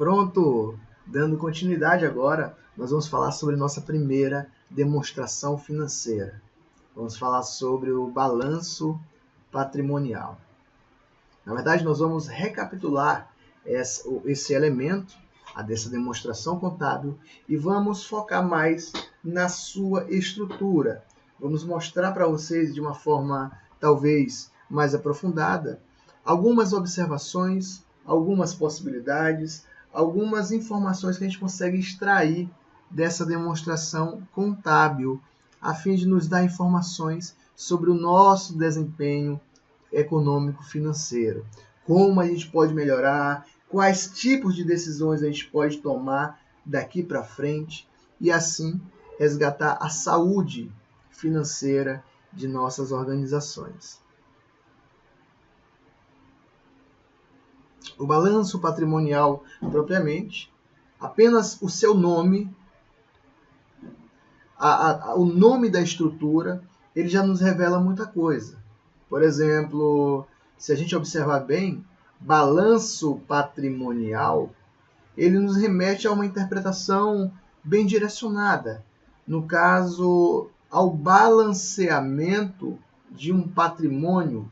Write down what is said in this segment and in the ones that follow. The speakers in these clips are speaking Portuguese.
Pronto! Dando continuidade agora, nós vamos falar sobre nossa primeira demonstração financeira. Vamos falar sobre o balanço patrimonial. Na verdade, nós vamos recapitular esse elemento, dessa demonstração contábil, e vamos focar mais na sua estrutura. Vamos mostrar para vocês de uma forma talvez mais aprofundada algumas observações, algumas possibilidades, algumas informações que a gente consegue extrair dessa demonstração contábil, a fim de nos dar informações sobre o nosso desempenho econômico-financeiro. Como a gente pode melhorar, quais tipos de decisões a gente pode tomar daqui para frente e assim resgatar a saúde financeira de nossas organizações. O balanço patrimonial propriamente, apenas o seu nome, o nome da estrutura, ele já nos revela muita coisa. Por exemplo, se a gente observar bem, balanço patrimonial, ele nos remete a uma interpretação bem direcionada. No caso, ao balanceamento de um patrimônio.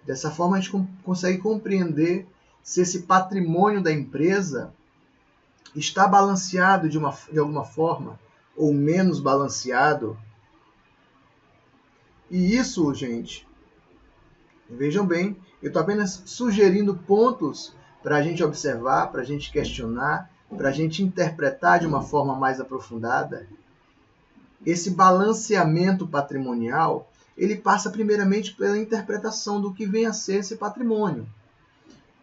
Dessa forma, a gente consegue compreender se esse patrimônio da empresa está balanceado de alguma forma ou menos balanceado. E isso, gente, vejam bem, eu estou apenas sugerindo pontos para a gente observar, para a gente questionar, para a gente interpretar de uma forma mais aprofundada. Esse balanceamento patrimonial, ele passa primeiramente pela interpretação do que vem a ser esse patrimônio.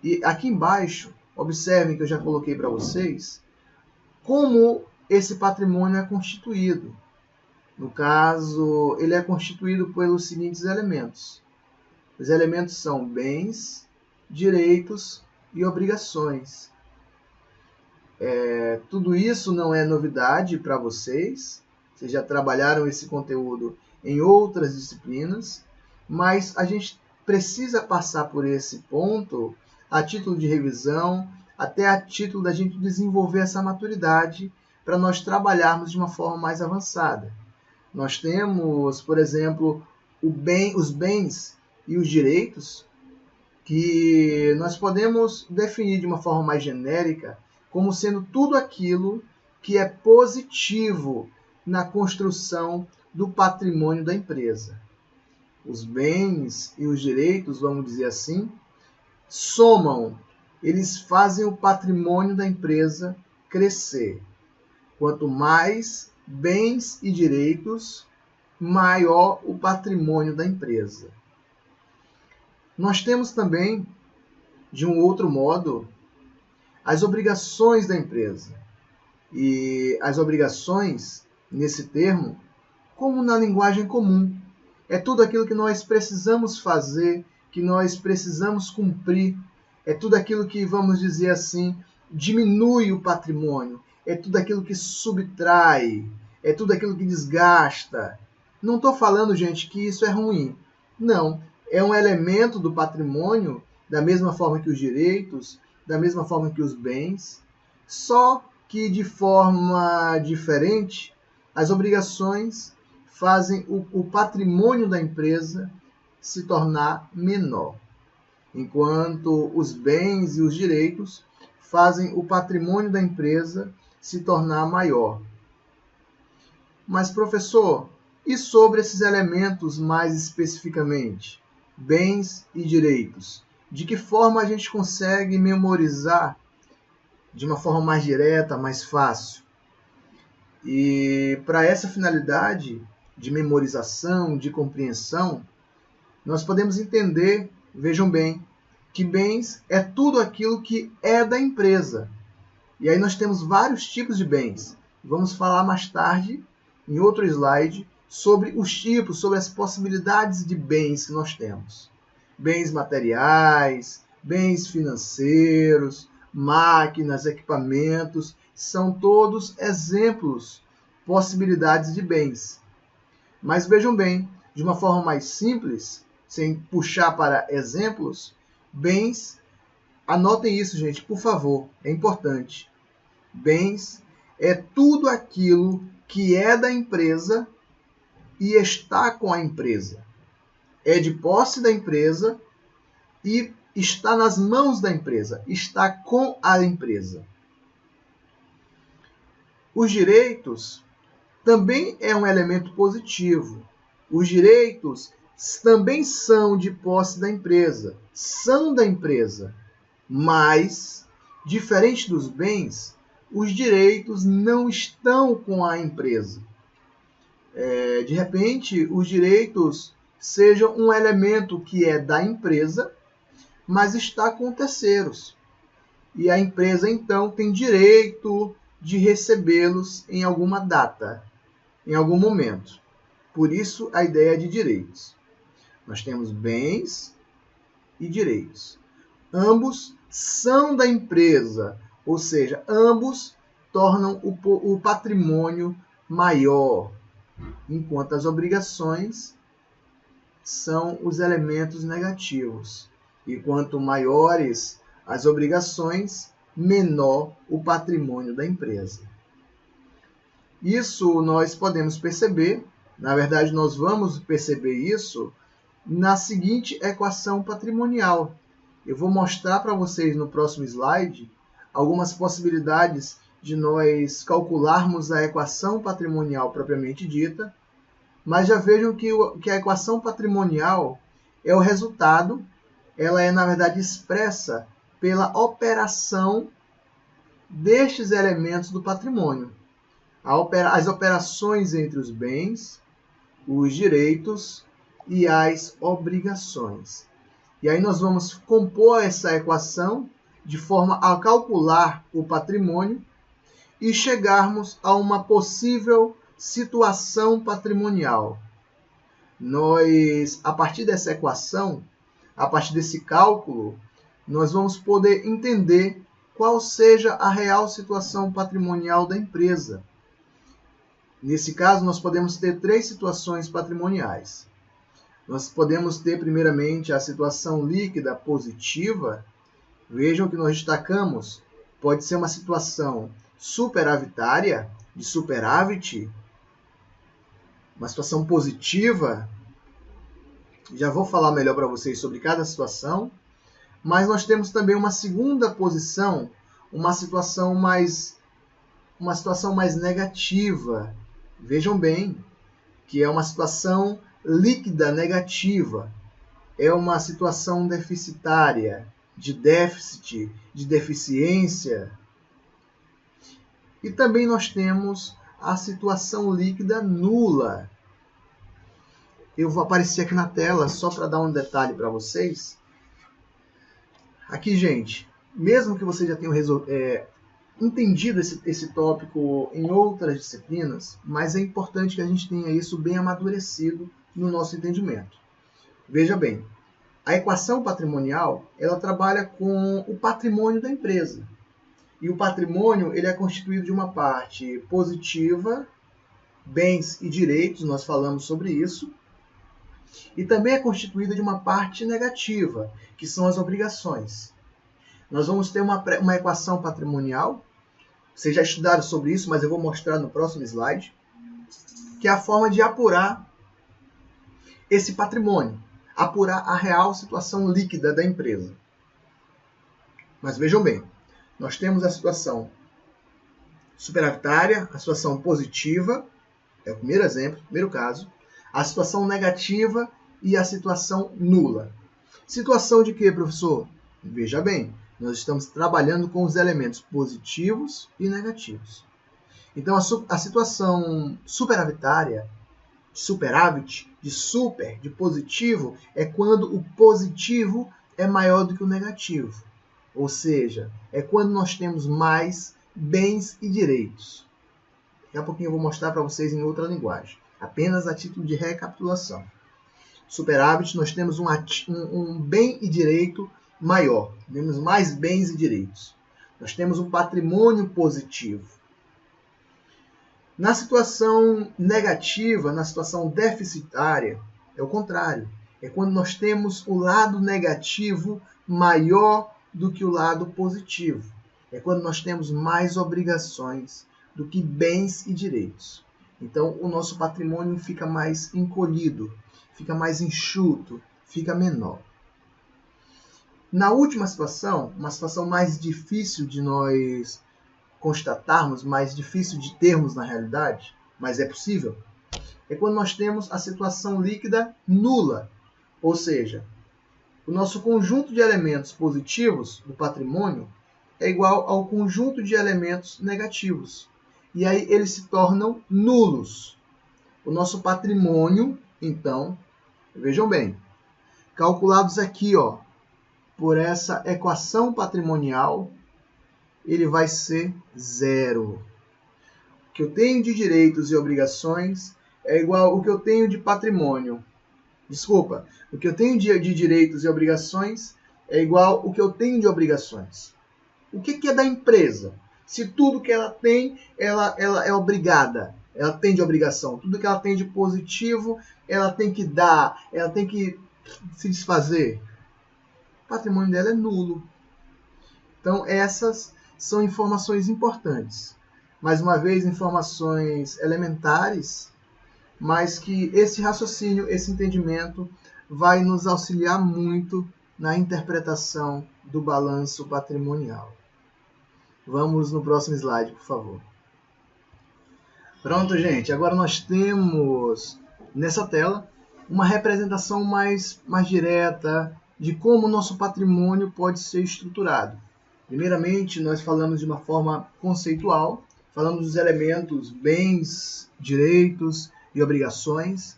E aqui embaixo, observem que eu já coloquei para vocês como esse patrimônio é constituído. No caso, ele é constituído pelos seguintes elementos. Os elementos são bens, direitos e obrigações. Tudo isso não é novidade para vocês. Vocês já trabalharam esse conteúdo em outras disciplinas, mas a gente precisa passar por esse ponto a título de revisão, até a título da gente desenvolver essa maturidade para nós trabalharmos de uma forma mais avançada. Nós temos, por exemplo, os bens e os direitos, que nós podemos definir de uma forma mais genérica como sendo tudo aquilo que é positivo na construção do patrimônio da empresa. Os bens e os direitos, vamos dizer assim, somam, eles fazem o patrimônio da empresa crescer. Quanto mais bens e direitos, maior o patrimônio da empresa. Nós temos também, de um outro modo, as obrigações da empresa. E as obrigações, nesse termo, como na linguagem comum, é tudo aquilo que nós precisamos fazer, que nós precisamos cumprir, é tudo aquilo que, vamos dizer assim, diminui o patrimônio, é tudo aquilo que subtrai, é tudo aquilo que desgasta. Não estou falando, gente, que isso é ruim. Não, é um elemento do patrimônio, da mesma forma que os direitos, da mesma forma que os bens, só que de forma diferente, as obrigações fazem o patrimônio da empresa se tornar menor, enquanto os bens e os direitos fazem o patrimônio da empresa se tornar maior. Mas, professor, e sobre esses elementos mais especificamente, bens e direitos? De que forma a gente consegue memorizar de uma forma mais direta, mais fácil? E para essa finalidade de memorização, de compreensão, nós podemos entender, vejam bem, que bens é tudo aquilo que é da empresa. E aí nós temos vários tipos de bens. Vamos falar mais tarde, em outro slide, sobre os tipos, sobre as possibilidades de bens que nós temos. Bens materiais, bens financeiros, máquinas, equipamentos, são todos exemplos, possibilidades de bens. Mas vejam bem, de uma forma mais simples, sem puxar para exemplos, bens Anotem isso, gente, por favor, é importante. Bens é tudo aquilo que é da empresa e está com a empresa. É de posse da empresa e está nas mãos da empresa, está com a empresa. Os direitos também é um elemento positivo. Os direitos também são de posse da empresa, são da empresa, mas, diferente dos bens, os direitos não estão com a empresa. De repente, os direitos sejam um elemento que é da empresa, mas está com terceiros. E a empresa, então, tem direito de recebê-los em alguma data, em algum momento. Por isso, a ideia de direitos. Nós temos bens e direitos. Ambos são da empresa, ou seja, ambos tornam o patrimônio maior, enquanto as obrigações são os elementos negativos. E quanto maiores as obrigações, menor o patrimônio da empresa. Isso nós podemos perceber, na verdade nós vamos perceber isso na seguinte equação patrimonial. Eu vou mostrar para vocês no próximo slide algumas possibilidades de nós calcularmos a equação patrimonial propriamente dita, mas já vejam que a equação patrimonial é o resultado, ela é na verdade expressa pela operação destes elementos do patrimônio. As operações entre os bens, os direitos e as obrigações. E aí nós vamos compor essa equação de forma a calcular o patrimônio e chegarmos a uma possível situação patrimonial. Nós, a partir dessa equação, a partir desse cálculo, nós vamos poder entender qual seja a real situação patrimonial da empresa. Nesse caso, nós podemos ter 3 situações patrimoniais. Nós podemos ter, primeiramente, a situação líquida positiva. Vejam que nós destacamos, pode ser uma situação superavitária, de superávit, uma situação positiva. Já vou falar melhor para vocês sobre cada situação. Mas nós temos também uma segunda posição, uma situação mais negativa. Vejam bem que é uma situação líquida negativa. É uma situação deficitária, de déficit, de deficiência. E também nós temos a situação líquida nula. Eu vou aparecer aqui na tela só para dar um detalhe para vocês. Aqui, gente, mesmo que vocês já tenham entendido esse tópico em outras disciplinas, mas é importante que a gente tenha isso bem amadurecido no nosso entendimento. Veja bem, a equação patrimonial, ela trabalha com o patrimônio da empresa. E o patrimônio ele é constituído de uma parte positiva, bens e direitos, nós falamos sobre isso, e também é constituída de uma parte negativa, que são as obrigações. Nós vamos ter uma equação patrimonial, vocês já estudaram sobre isso, mas eu vou mostrar no próximo slide, que é a forma de apurar esse patrimônio, apurar a real situação líquida da empresa. Mas vejam bem, nós temos a situação superavitária, a situação positiva, é o primeiro exemplo, primeiro caso, a situação negativa e a situação nula. Situação de quê, professor? Veja bem, nós estamos trabalhando com os elementos positivos e negativos. Então, a situação superavitária, superávit, de super, de positivo, é quando o positivo é maior do que o negativo. Ou seja, é quando nós temos mais bens e direitos. Daqui a pouquinho eu vou mostrar para vocês em outra linguagem. Apenas a título de recapitulação. Superávit, nós temos um bem e direito maior. Temos mais bens e direitos. Nós temos um patrimônio positivo. Na situação negativa, na situação deficitária, é o contrário. É quando nós temos o lado negativo maior do que o lado positivo. É quando nós temos mais obrigações do que bens e direitos. Então, o nosso patrimônio fica mais encolhido, fica mais enxuto, fica menor. Na última situação, uma situação mais difícil de nós constatarmos, mais difícil de termos na realidade, mas é possível, é quando nós temos a situação líquida nula, ou seja, o nosso conjunto de elementos positivos do patrimônio é igual ao conjunto de elementos negativos. E aí eles se tornam nulos. O nosso patrimônio, então, vejam bem, calculados aqui, ó, por essa equação patrimonial, ele vai ser zero. O que eu tenho de direitos e obrigações é igual ao que eu tenho de patrimônio. Desculpa, o que eu tenho de direitos e obrigações é igual ao que eu tenho de obrigações. O que é da empresa? Se tudo que ela tem, ela é obrigada, ela tem de obrigação. Tudo que ela tem de positivo, ela tem que dar, ela tem que se desfazer. O patrimônio dela é nulo. Então, essas são informações importantes. Mais uma vez, informações elementares, mas que esse raciocínio, esse entendimento, vai nos auxiliar muito na interpretação do balanço patrimonial. Vamos no próximo slide, por favor. Pronto, gente. Agora nós temos nessa tela uma representação mais direta de como o nosso patrimônio pode ser estruturado. Primeiramente, nós falamos de uma forma conceitual, falamos dos elementos bens, direitos e obrigações.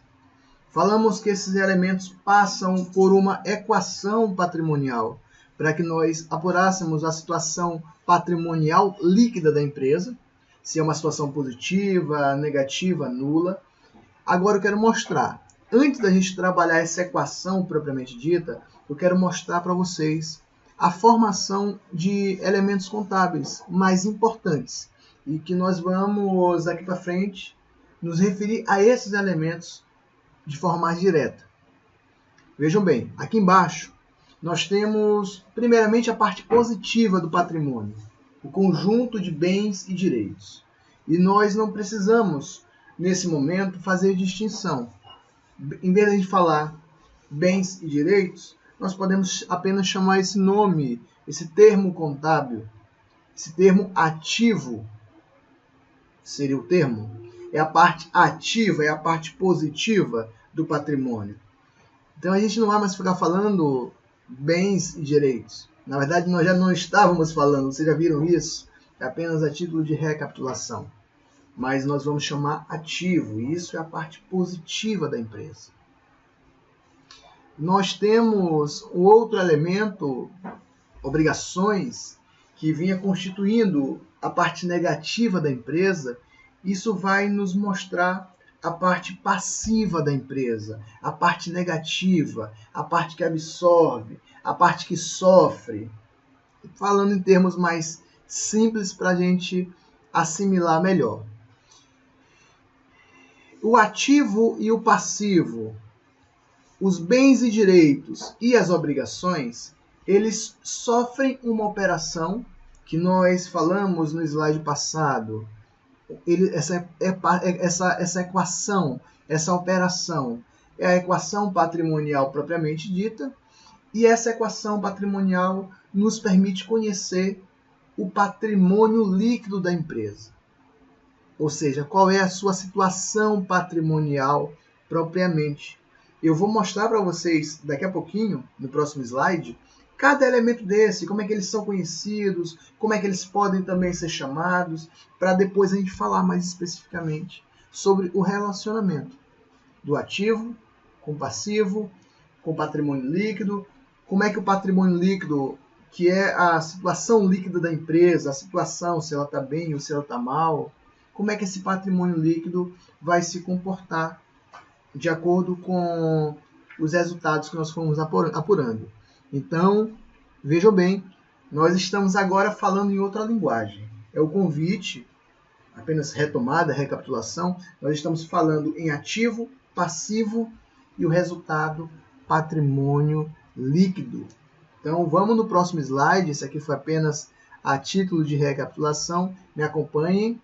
Falamos que esses elementos passam por uma equação patrimonial para que nós apurássemos a situação patrimonial líquida da empresa, se é uma situação positiva, negativa, nula. Agora eu quero mostrar, antes da gente trabalhar essa equação propriamente dita, eu quero mostrar para vocês a formação de elementos contábeis mais importantes e que nós vamos, daqui para frente, nos referir a esses elementos de forma mais direta. Vejam bem, aqui embaixo nós temos, primeiramente, a parte positiva do patrimônio, o conjunto de bens e direitos. E nós não precisamos, nesse momento, fazer distinção. Em vez de a gente falar bens e direitos, nós podemos apenas chamar esse nome, esse termo contábil, esse termo ativo, seria o termo, é a parte ativa, é a parte positiva do patrimônio. Então a gente não vai mais ficar falando bens e direitos. Na verdade, nós já não estávamos falando, vocês já viram isso? É apenas a título de recapitulação. Mas nós vamos chamar ativo, e isso é a parte positiva da empresa. Nós temos um outro elemento, obrigações, que vinha constituindo a parte negativa da empresa. Isso vai nos mostrar a parte passiva da empresa, a parte negativa, a parte que absorve, a parte que sofre. Falando em termos mais simples para a gente assimilar melhor. O ativo e o passivo, os bens e direitos e as obrigações, eles sofrem uma operação que nós falamos no slide passado. Essa equação, essa operação é a equação patrimonial propriamente dita, e essa equação patrimonial nos permite conhecer o patrimônio líquido da empresa. Ou seja, qual é a sua situação patrimonial propriamente. Eu vou mostrar para vocês daqui a pouquinho, no próximo slide, cada elemento desse, como é que eles são conhecidos, como é que eles podem também ser chamados, para depois a gente falar mais especificamente sobre o relacionamento do ativo com o passivo, com o patrimônio líquido, como é que o patrimônio líquido, que é a situação líquida da empresa, a situação, se ela está bem ou se ela está mal, como é que esse patrimônio líquido vai se comportar de acordo com os resultados que nós fomos apurando. Então, vejam bem, nós estamos agora falando em outra linguagem. É o convite, apenas retomada, recapitulação, nós estamos falando em ativo, passivo e o resultado, patrimônio líquido. Então, vamos no próximo slide. Esse aqui foi apenas a título de recapitulação. Me acompanhem.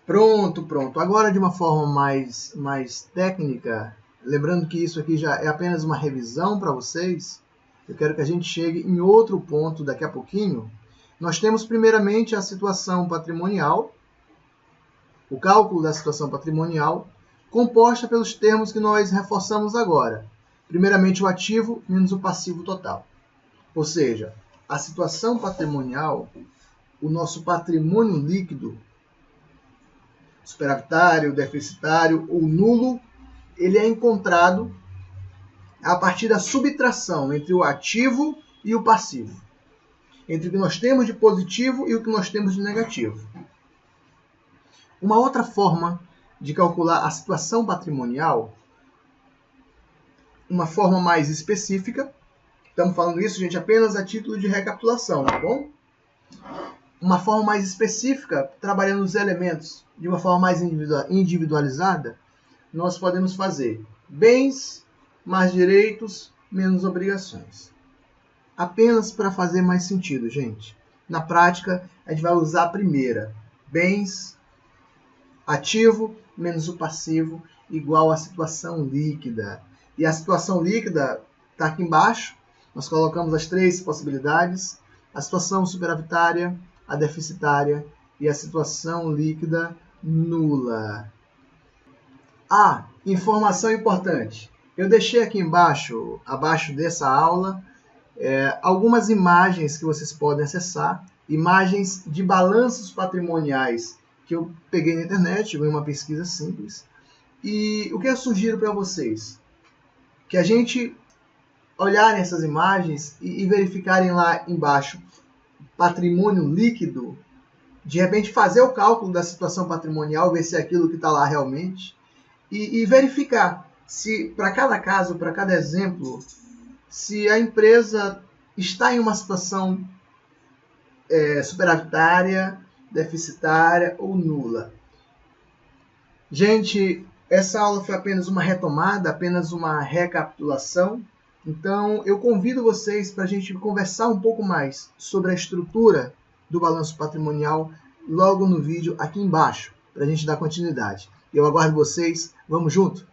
Pronto. Agora, de uma forma mais técnica, lembrando que isso aqui já é apenas uma revisão para vocês, eu quero que a gente chegue em outro ponto daqui a pouquinho. Nós temos, primeiramente, a situação patrimonial, o cálculo da situação patrimonial, composta pelos termos que nós reforçamos agora. Primeiramente, o ativo menos o passivo total. Ou seja, a situação patrimonial, o nosso patrimônio líquido, superavitário, deficitário ou nulo, ele é encontrado a partir da subtração entre o ativo e o passivo, entre o que nós temos de positivo e o que nós temos de negativo. Uma outra forma de calcular a situação patrimonial, uma forma mais específica, estamos falando isso, gente, apenas a título de recapitulação, tá bom? Uma forma mais específica, trabalhando os elementos de uma forma mais individualizada, nós podemos fazer bens mais direitos menos obrigações. Apenas para fazer mais sentido, gente. Na prática, a gente vai usar a primeira. Bens, ativo menos o passivo, igual à situação líquida. E a situação líquida está aqui embaixo. Nós colocamos as três possibilidades. A situação superavitária, a deficitária e a situação líquida nula. Informação importante. Eu deixei aqui embaixo, abaixo dessa aula, algumas imagens que vocês podem acessar, imagens de balanços patrimoniais que eu peguei na internet, em uma pesquisa simples. E o que eu sugiro para vocês? Que a gente olharem essas imagens e verificarem lá embaixo patrimônio líquido, de repente fazer o cálculo da situação patrimonial, ver se é aquilo que está lá realmente, e verificar se para cada caso, para cada exemplo, se a empresa está em uma situação superavitária, deficitária ou nula. Gente, essa aula foi apenas uma retomada, apenas uma recapitulação. Então, eu convido vocês para a gente conversar um pouco mais sobre a estrutura do balanço patrimonial logo no vídeo aqui embaixo, para a gente dar continuidade. Eu aguardo vocês. Vamos junto?